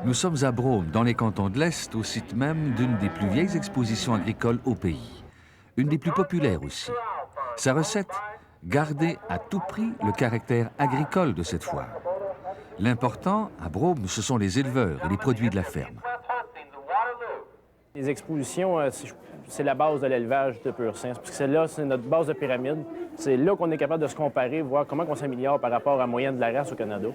Nous sommes à Brome, dans les cantons de l'Est, au site même d'une des plus vieilles expositions agricoles au pays. Une des plus populaires aussi. Sa recette, garder à tout prix le caractère agricole de cette foire. L'important, à Brome, ce sont les éleveurs et les produits de la ferme. Les expositions, c'est la base de l'élevage de pur sang. Parce que c'est là, c'est notre base de pyramide. C'est là qu'on est capable de se comparer, voir comment on s'améliore par rapport à la moyenne de la race au Canada.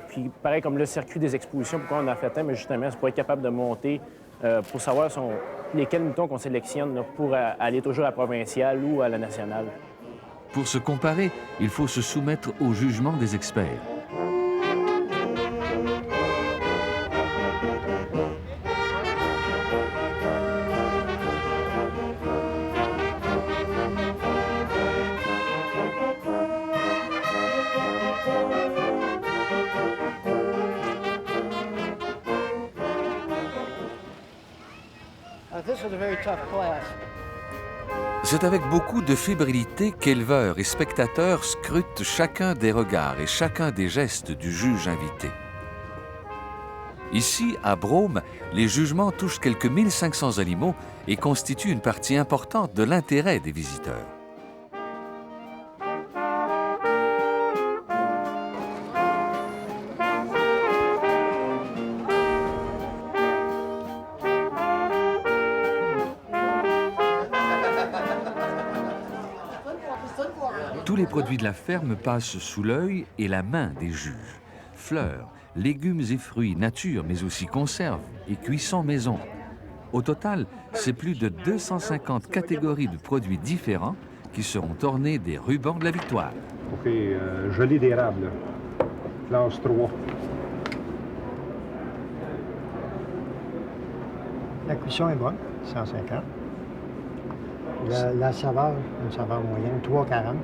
Puis pareil comme le circuit des expositions, pourquoi on a fait un, mais justement, c'est pour être capable de monter, pour savoir lesquels moutons qu'on sélectionne là, pour aller toujours à la provinciale ou à la nationale. Pour se comparer, il faut se soumettre au jugement des experts. C'est avec beaucoup de fébrilité qu'éleveurs et spectateurs scrutent chacun des regards et chacun des gestes du juge invité. Ici, à Brome, les jugements touchent quelques 1500 animaux et constituent une partie importante de l'intérêt des visiteurs. Tous les produits de la ferme passent sous l'œil et la main des juges. Fleurs, légumes et fruits, nature, mais aussi conserves et cuissons maison. Au total, c'est plus de 250 catégories de produits différents qui seront ornés des rubans de la victoire. OK, gelée d'érable, classe 3. La cuisson est bonne, 150. La saveur, une saveur moyenne, 3,40.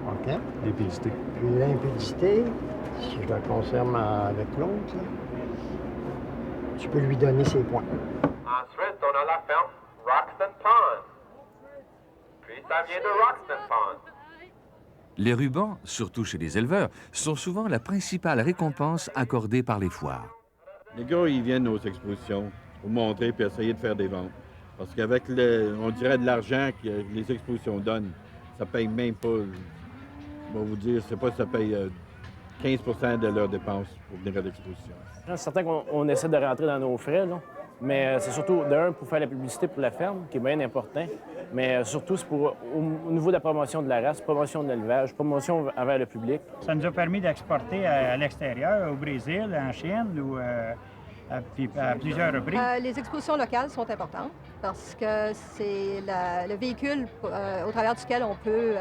OK. Limpidité. Puis l'impudicité, si je le conserve avec l'autre, tu peux lui donner ses points. Ensuite, on a la ferme Roxton Pond. Puis ça vient de Roxton Pond. Les rubans, surtout chez les éleveurs, sont souvent la principale récompense accordée par les foires. Les gars, ils viennent aux expositions pour montrer et essayer de faire des ventes. Parce qu'avec, on dirait, de l'argent que les expositions donnent, ça paye même pas, je vais vous dire, c'est pas ça paye 15 de leurs dépenses pour venir à l'exposition. C'est certain qu'on essaie de rentrer dans nos frais, là. Mais c'est surtout, d'un, pour faire la publicité pour la ferme, qui est bien important, mais surtout, c'est pour, au niveau de la promotion de la race, promotion de l'élevage, promotion envers le public. Ça nous a permis d'exporter à l'extérieur, au Brésil, en Chine ou à plusieurs reprises. Les expositions locales sont importantes parce que c'est le véhicule au travers duquel on peut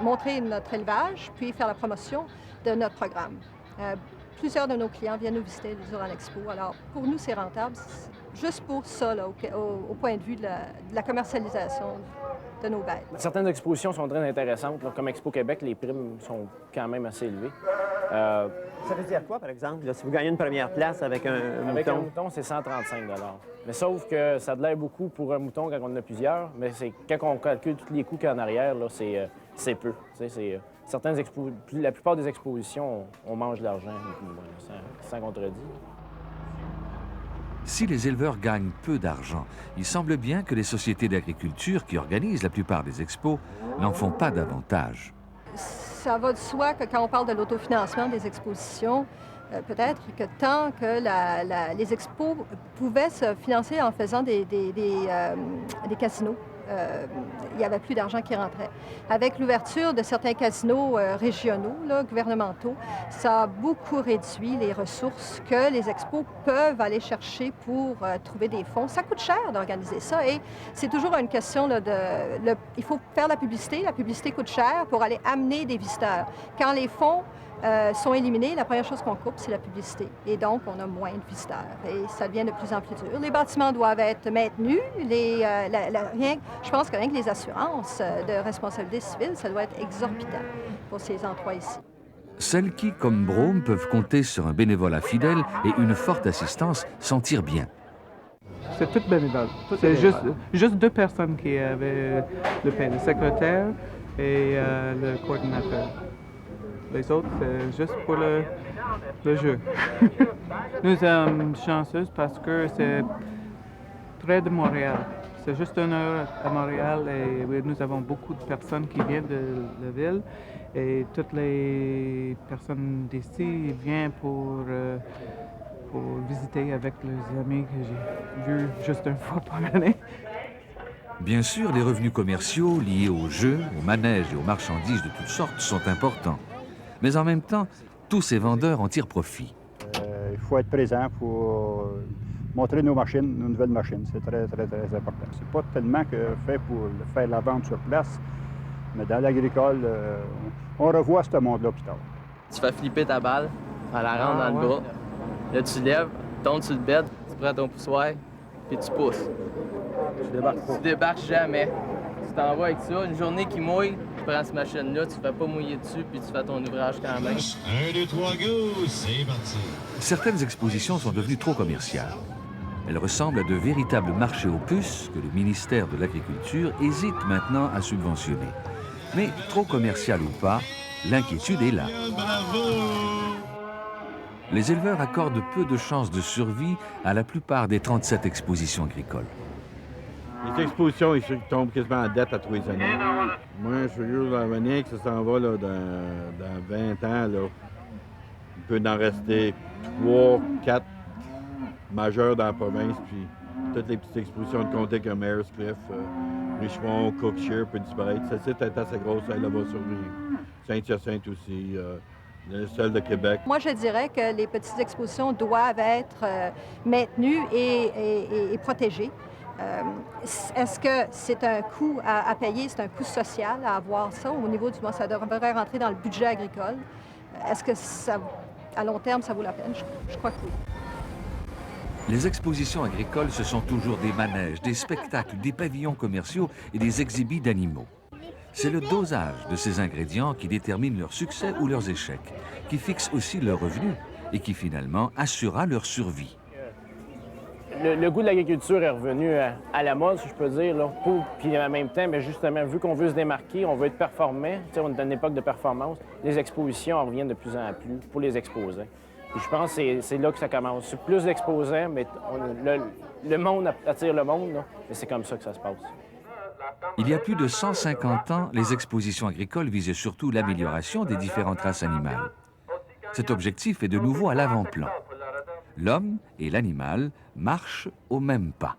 montrer notre élevage puis faire la promotion de notre programme. Plusieurs de nos clients viennent nous visiter durant l'expo. Alors, pour nous, c'est rentable, juste pour ça, là, au point de vue de la commercialisation de nos bêtes. Certaines expositions sont très intéressantes. Là, comme Expo Québec, les primes sont quand même assez élevées. Ça veut dire quoi, par exemple, là, si vous gagnez une première place avec un mouton? Avec un mouton, c'est 135 $. Mais sauf que ça a de l'air beaucoup pour un mouton quand on en a plusieurs, mais quand on calcule tous les coûts qu'il y a en arrière, là, c'est peu. La plupart des expositions, on mange de l'argent, sans contredit. Si les éleveurs gagnent peu d'argent, il semble bien que les sociétés d'agriculture qui organisent la plupart des expos n'en font pas davantage. Ça va de soi que quand on parle de l'autofinancement des expositions, peut-être que tant que les expos pouvaient se financer en faisant des casinos, il n'y avait plus d'argent qui rentrait. Avec l'ouverture de certains casinos régionaux, là, gouvernementaux, ça a beaucoup réduit les ressources que les expos peuvent aller chercher pour trouver des fonds. Ça coûte cher d'organiser ça et c'est toujours une question là, il faut faire la publicité coûte cher pour aller amener des visiteurs. Quand les fonds sont éliminés, la première chose qu'on coupe, c'est la publicité. Et donc, on a moins de visiteurs. Et ça devient de plus en plus dur. Les bâtiments doivent être maintenus. Je pense que rien que les assurances de responsabilité civile, ça doit être exorbitant pour ces endroits ici. Celles qui, comme Brome, peuvent compter sur un bénévolat fidèle et une forte assistance s'en tirent bien. C'est tout bénévole. C'est juste 2 personnes qui avaient le pain, le secrétaire et le coordinateur. Les autres, c'est juste pour le jeu. Nous sommes chanceux parce que c'est près de Montréal. C'est juste 1 heure à Montréal et nous avons beaucoup de personnes qui viennent de la ville. Et toutes les personnes d'ici viennent pour visiter avec les amis que j'ai vus juste une fois par année. Bien sûr, les revenus commerciaux liés aux jeux, aux manèges et aux marchandises de toutes sortes sont importants. Mais en même temps, tous ces vendeurs en tirent profit. Il faut être présent pour montrer nos machines, nos nouvelles machines. C'est très, très, très important. C'est pas tellement fait pour faire la vente sur place, mais dans l'agricole, on revoit ce monde-là plus tard. Tu fais flipper ta balle, elle la rentre dans le bras. Là, tu lèves, tu tombes sur le bed, tu prends ton poussoir, puis tu pousses. Tu débarques jamais. Tu t'en vas avec ça. Une journée qui mouille, tu prends cette machine-là, tu ne fais pas mouiller dessus, puis tu fais ton ouvrage quand même. 1, 2, 3, go! C'est parti! Certaines expositions sont devenues trop commerciales. Elles ressemblent à de véritables marchés aux puces que le ministère de l'Agriculture hésite maintenant à subventionner. Mais trop commercial ou pas, l'inquiétude est là. Les éleveurs accordent peu de chances de survie à la plupart des 37 expositions agricoles. Les expositions, ils tombent quasiment en dette à tous les années. Moi, je veux juste revenir que ça s'en va là, dans 20 ans. Là. Il peut en rester 3, 4 majeurs dans la province, puis toutes les petites expositions de comté comme Ayerscliff, Richmond, Cookshire peut disparaître. Celle-ci est assez grosse, elle va survivre. Saint-Hyacinthe aussi, celle de Québec. Moi, je dirais que les petites expositions doivent être maintenues et protégées. Est-ce que c'est un coût à payer, c'est un coût social à avoir ça au niveau du... Ça devrait rentrer dans le budget agricole. Est-ce que ça, à long terme, ça vaut la peine? Je crois que oui. Les expositions agricoles, ce sont toujours des manèges, des spectacles, des pavillons commerciaux et des exhibits d'animaux. C'est le dosage de ces ingrédients qui détermine leur succès ou leurs échecs, qui fixe aussi leurs revenus et qui finalement assurera leur survie. Le goût de l'agriculture est revenu à la mode, si je peux dire. Là, puis en même temps, bien, justement, vu qu'on veut se démarquer, on veut être performant, on est dans une époque de performance, les expositions en reviennent de plus en plus pour les exposants. Puis je pense que c'est là que ça commence. C'est plus d'exposants, mais le monde attire le monde, là, et c'est comme ça que ça se passe. Il y a plus de 150 ans, les expositions agricoles visaient surtout l'amélioration des différentes races animales. Cet objectif est de nouveau à l'avant-plan. L'homme et l'animal marchent au même pas.